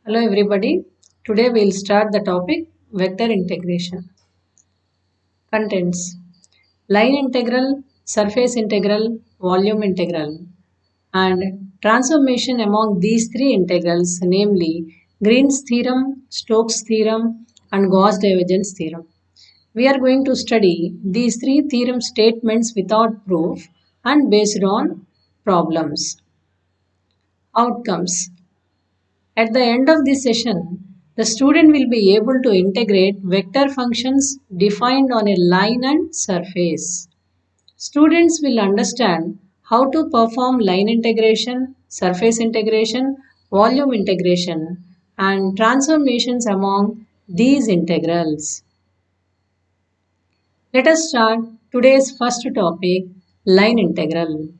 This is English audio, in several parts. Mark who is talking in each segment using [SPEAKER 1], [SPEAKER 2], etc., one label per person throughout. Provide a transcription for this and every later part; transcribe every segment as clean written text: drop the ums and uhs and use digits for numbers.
[SPEAKER 1] Hello everybody. Today we'll start the topic vector integration. Contents: line integral, surface integral, volume integral, and transformation among these three integrals, namely Green's theorem, Stokes' theorem, and Gauss divergence theorem. We are going to study these three theorem statements without proof and based on problems. Outcomes: at the end of this session, the student will be able to integrate vector functions defined on a line and surface. Students will understand how to perform line integration, surface integration, volume integration, and transformations among these integrals. Let us start today's first topic, line integral.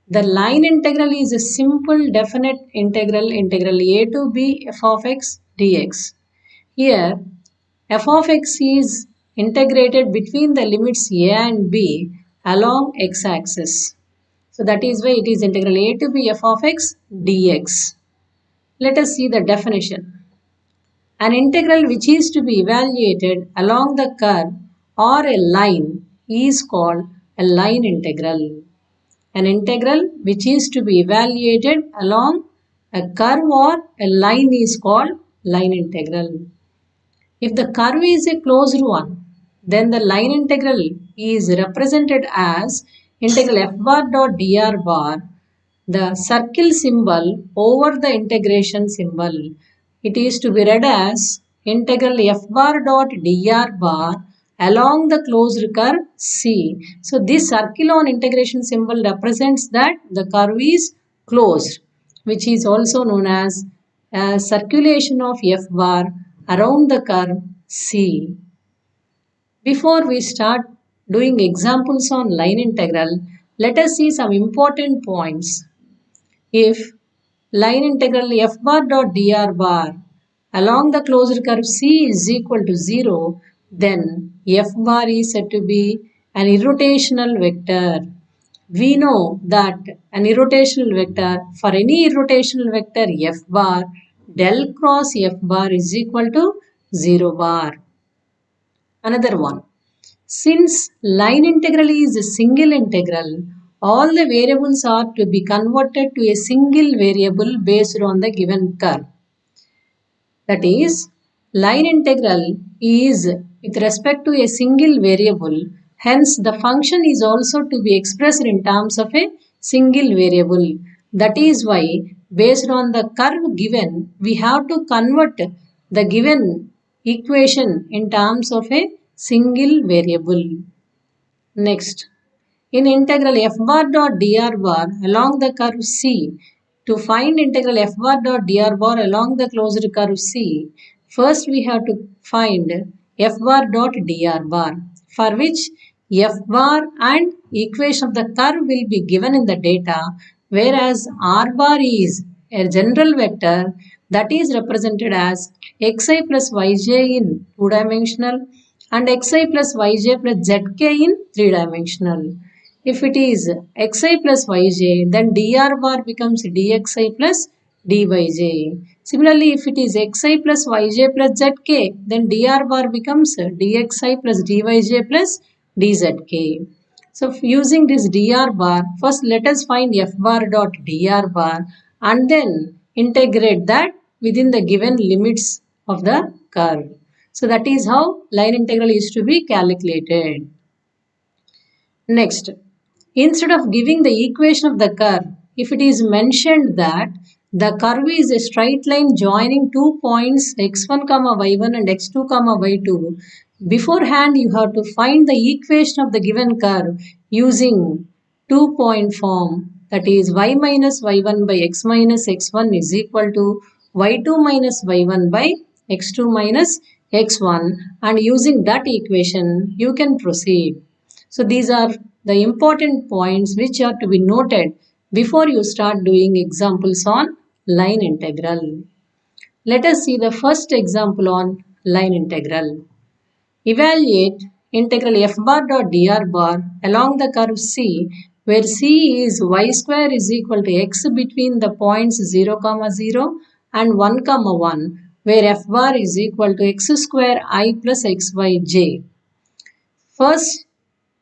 [SPEAKER 1] The line integral is a simple definite integral a to b f of x dx. Here f of x is integrated between the limits a and b along x-axis. So that is why it is integral a to b f of x dx. Let us see the definition. An integral which is to be evaluated along the curve or a line is called a line integral. An integral which is to be evaluated along a curve or a line is called line integral. If the curve is a closed one, then the line integral is represented as integral f bar dot dr bar, the circle symbol over the integration symbol. It is to be read as integral f bar dot dr bar along the closed curve C. So this circle on integration symbol represents that the curve is closed, which is also known as a circulation of f bar around the curve C. Before we start doing examples on line integral, let us see some important points. If line integral f bar dot dr bar along the closed curve C is equal to 0, then f bar is said to be an irrotational vector. We know that an irrotational vector, for any irrotational vector f bar, del cross f bar is equal to 0 bar. Another one. Since line integral is a single integral, all the variables are to be converted to a single variable based on the given curve. That is, line integral is with respect to a single variable, hence the function is also to be expressed in terms of a single variable. That is why, based on the curve given, we have to convert the given equation in terms of a single variable. Next, in integral f bar dot dr bar along the curve C, to find integral f bar dot dr bar along the closed curve C, first we have to find f bar dot dr bar, for which f bar and equation of the curve will be given in the data, whereas r bar is a general vector that is represented as xi plus yj in 2-dimensional and xi plus yj plus zk in 3-dimensional. If it is xi plus yj, then dr bar becomes dxi plus dyj. Similarly, if it is xi plus yj plus zk, then dr bar becomes dxi plus dyj plus dzk. So using this dr bar, first let us find f bar dot dr bar and then integrate that within the given limits of the curve. So that is how line integral is to be calculated. Next, instead of giving the equation of the curve, if it is mentioned that the curve is a straight line joining 2 points x1, y1 and x2, y2, beforehand you have to find the equation of the given curve using 2-point form, that is y minus y1 by x minus x1 is equal to y2 minus y1 by x2 minus x1, and using that equation you can proceed. So these are the important points which are to be noted before you start doing examples on line integral. Let us see the first example on line integral. Evaluate integral f bar dot dr bar along the curve C, where C is y square is equal to x between the points 0, 0 and 1 comma 1 where f bar is equal to x square I plus xyj. First,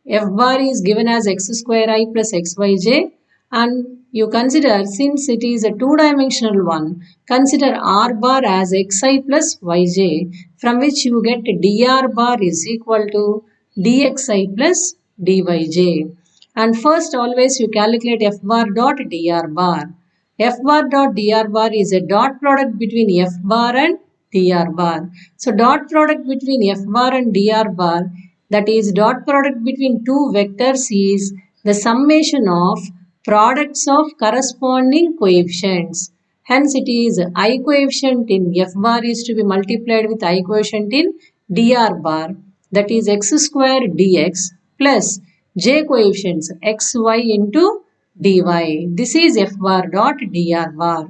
[SPEAKER 1] f bar is given as x square I plus xyj, and you consider, since it is a two-dimensional one, consider r bar as xi plus yj, from which you get dr bar is equal to dxi plus dyj. And first always you calculate f bar dot dr bar. F bar dot dr bar is a dot product between f bar and dr bar. So dot product between f bar and dr bar, that is dot product between two vectors, is the summation of products of corresponding coefficients. Hence it is I coefficient in f bar is to be multiplied with I coefficient in dr bar, that is x square dx plus j coefficients xy into dy. This is f bar dot dr bar.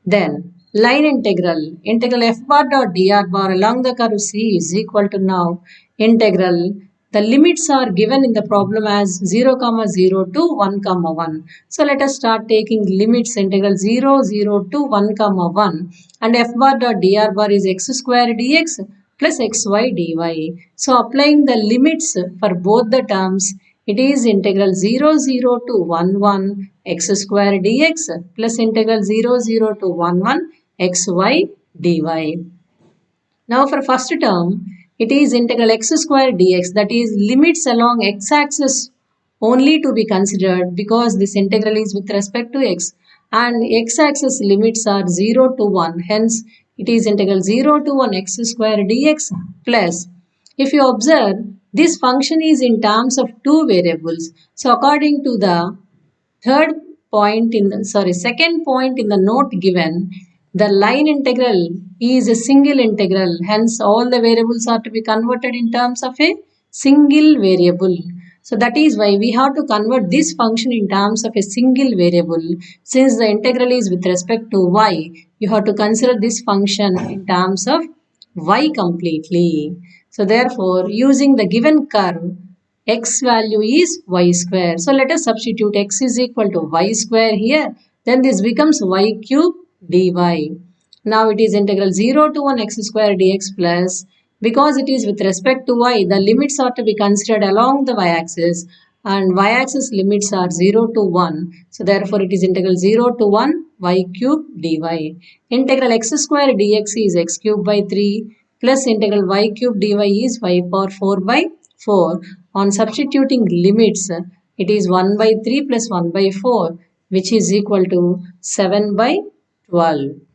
[SPEAKER 1] Then line integral f bar dot dr bar along the curve C is equal to, now integral, the limits are given in the problem as 0 comma 0 to 1 comma 1. So let us start taking limits. Integral 0 0 to 1 comma 1, and f bar dot dr bar is x square dx plus xy dy. So applying the limits for both the terms, it is integral 0 0 to 1 1 x square dx plus integral 0 0 to 1 1 xy dy. Now for first term, it is integral x square dx, that is limits along x-axis only to be considered, because this integral is with respect to x and x-axis limits are 0 to 1. Hence it is integral 0 to 1 x square dx plus, if you observe, this function is in terms of two variables. So according to the second point in the note given, the line integral is a single integral. Hence, all the variables are to be converted in terms of a single variable. So that is why we have to convert this function in terms of a single variable. Since the integral is with respect to y, you have to consider this function in terms of y completely. So therefore, using the given curve, x value is y square. So let us substitute x is equal to y square here. Then this becomes y cube dy. Now it is integral 0 to 1 x square dx plus, because it is with respect to y, the limits are to be considered along the y-axis, and y-axis limits are 0 to 1. So therefore it is integral 0 to 1 y cube dy. Integral x square dx is x cube by 3 plus integral y cube dy is y power 4 by 4. On substituting limits, it is 1 by 3 plus 1 by 4, which is equal to 7 by 12.